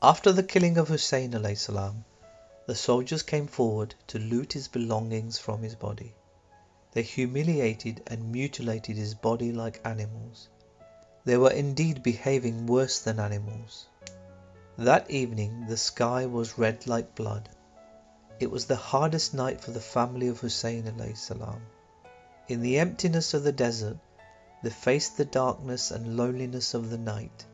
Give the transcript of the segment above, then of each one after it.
After the killing of Husayn alayhi salam, the soldiers came forward to loot his belongings from his body. They humiliated and mutilated his body like animals. They were indeed behaving worse than animals. That evening the sky was red like blood. It was the hardest night for the family of Husayn alayhi salam. In the emptiness of the desert, they faced the darkness and loneliness of the night.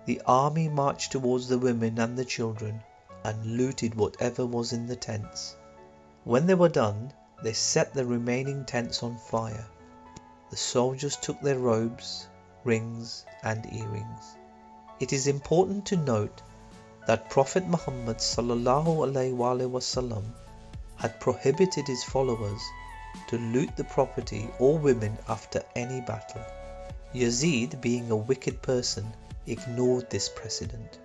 The army marched towards the women and the children and looted whatever was in the tents. When they were done, they set the remaining tents on fire. The soldiers took their robes, rings and earrings. It is important to note that Prophet Muhammad ﷺ had prohibited his followers to loot the property or women after any battle. Yazid, being a wicked person, ignored this precedent.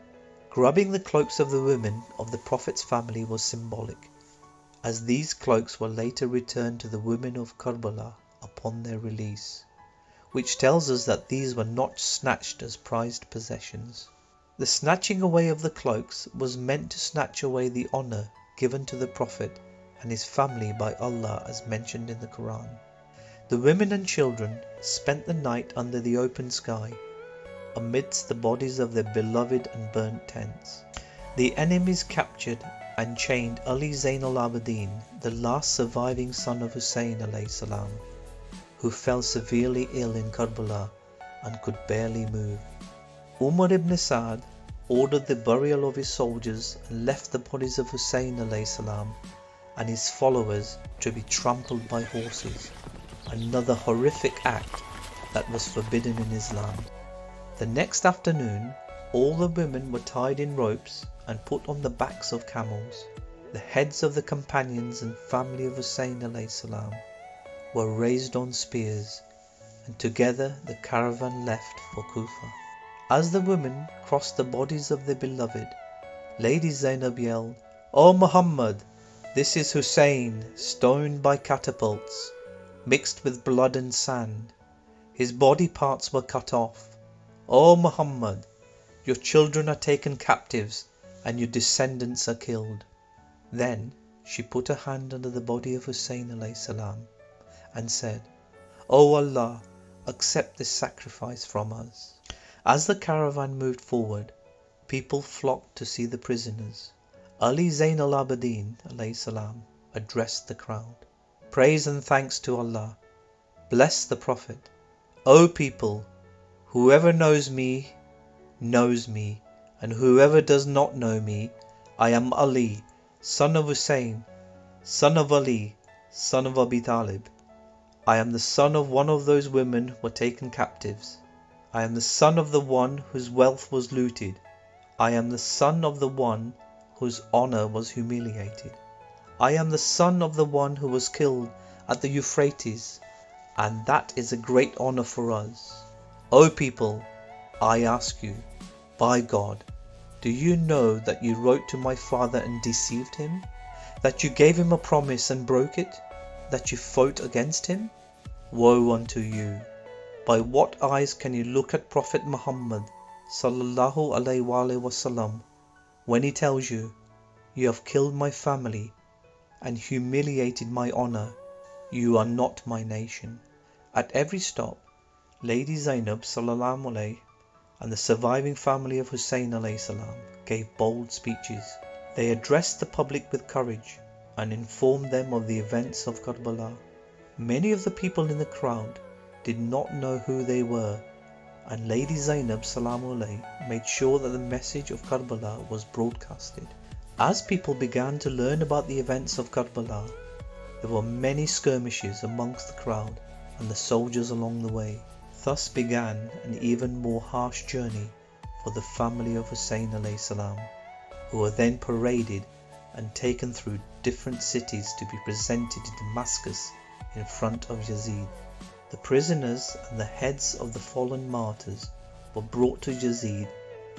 Grabbing the cloaks of the women of the Prophet's family was symbolic, as these cloaks were later returned to the women of Karbala upon their release, which tells us that these were not snatched as prized possessions. The snatching away of the cloaks was meant to snatch away the honor given to the Prophet and his family by Allah, as mentioned in the Quran. The women and children spent the night under the open sky, amidst the bodies of their beloved and burnt tents. The enemies captured and chained Ali Zain al-Abideen, the last surviving son of Husayn alayhi salam, who fell severely ill in Karbala and could barely move. Umar ibn Sa'd ordered the burial of his soldiers and left the bodies of Husayn alayhi salam and his followers to be trampled by horses, another horrific act that was forbidden in Islam. The next afternoon, all the women were tied in ropes and put on the backs of camels. The heads of the companions and family of Husayn alayhi salam were raised on spears, and together the caravan left for Kufa. As the women crossed the bodies of their beloved, Lady Zainab yelled, "O Muhammad, this is Husayn, stoned by catapults, mixed with blood and sand. His body parts were cut off. O Muhammad, your children are taken captives and your descendants are killed." Then she put her hand under the body of Husayn alayhi salam and said, "O Allah, accept this sacrifice from us." As the caravan moved forward, people flocked to see the prisoners. Ali Zain al-Abideen alayhi salam addressed the crowd. "Praise and thanks to Allah. Bless the Prophet. O people, whoever knows me, and whoever does not know me, I am Ali, son of Husayn, son of Ali, son of Abi Talib. I am the son of one of those women who were taken captives. I am the son of the one whose wealth was looted. I am the son of the one whose honor was humiliated. I am the son of the one who was killed at the Euphrates, and that is a great honor for us. O people, I ask you, by God, do you know that you wrote to my father and deceived him? That you gave him a promise and broke it? That you fought against him? Woe unto you! By what eyes can you look at Prophet Muhammad sallallahu alaihi wasallam when he tells you, you have killed my family and humiliated my honor? You are not my nation." At every stop, Lady Zainab sallallahu alaihi and the surviving family of Husayn alayhi salam gave bold speeches. They addressed the public with courage and informed them of the events of Karbala. Many of the people in the crowd did not know who they were, and Lady Zainab salamu alayhi made sure that the message of Karbala was broadcasted. As people began to learn about the events of Karbala, there were many skirmishes amongst the crowd and the soldiers along the way. Thus began an even more harsh journey for the family of Husayn alayhi salam, who were then paraded and taken through different cities to be presented in Damascus in front of Yazid. The prisoners and the heads of the fallen martyrs were brought to Yazid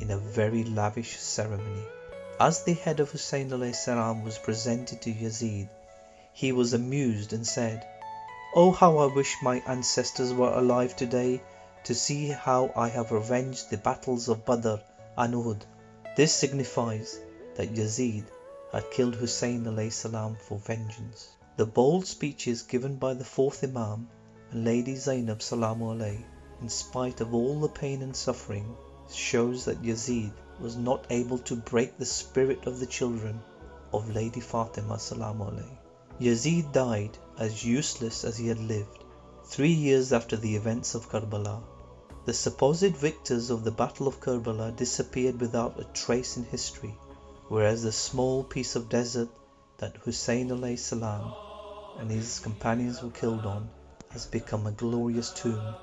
in a very lavish ceremony. As the head of Husayn alayhi salam was presented to Yazid, he was amused and said, "Oh, how I wish my ancestors were alive today to see how I have revenged the battles of Badr and Uhud. This signifies that Yazid had killed Husayn alayhi salam for vengeance. The bold speeches given by the fourth Imam and Lady Zainab salamu alayhi, in spite of all the pain and suffering, shows that Yazid was not able to break the spirit of the children of Lady Fatima salamu alayhi. Yazid died as useless as he had lived, 3 years after the events of Karbala. The supposed victors of the Battle of Karbala disappeared without a trace in history, whereas the small piece of desert that Husayn alayhi salam and his companions were killed on has become a glorious tomb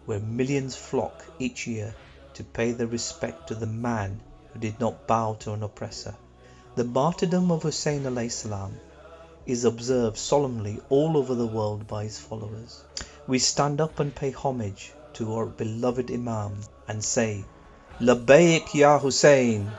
where millions flock each year to pay their respect to the man who did not bow to an oppressor. The martyrdom of Husayn alayhi salam is observed solemnly all over the world by his followers. We stand up and pay homage to our beloved Imam and say, Labbaik ya Husayn.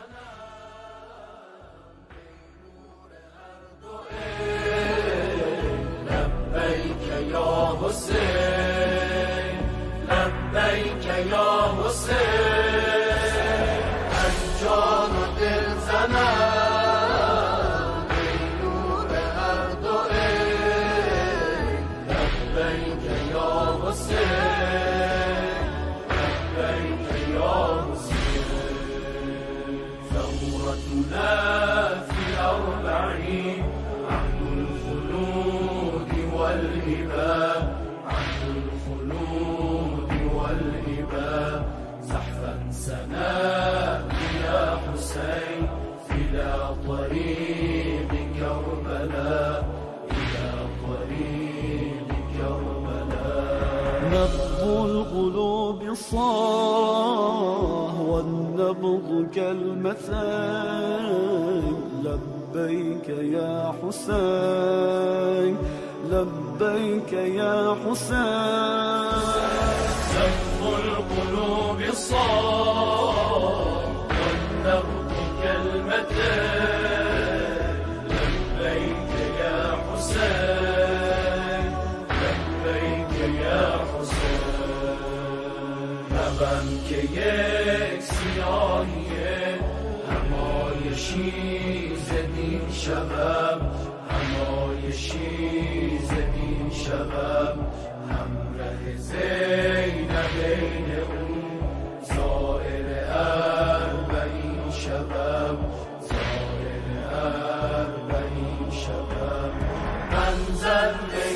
نبض القلوب صاه والنبض كالمثل لبيك يا حسين لبيك يا حسين نبض القلوب صاه والنبض كالمثل لبيك يا حسين لبيك يا هم که یک سیاهیه همایشی زدین شبم همایشی زدین شبم همراه زینبین اون زائر اربعین شبم زائر اربعین شبم من زنده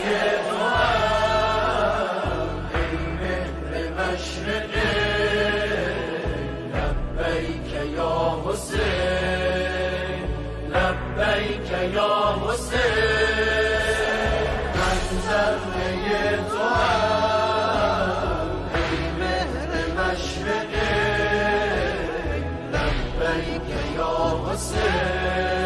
لبیک یا حسین من زنده تو هم ای مهر مشرق لبیک یا حسین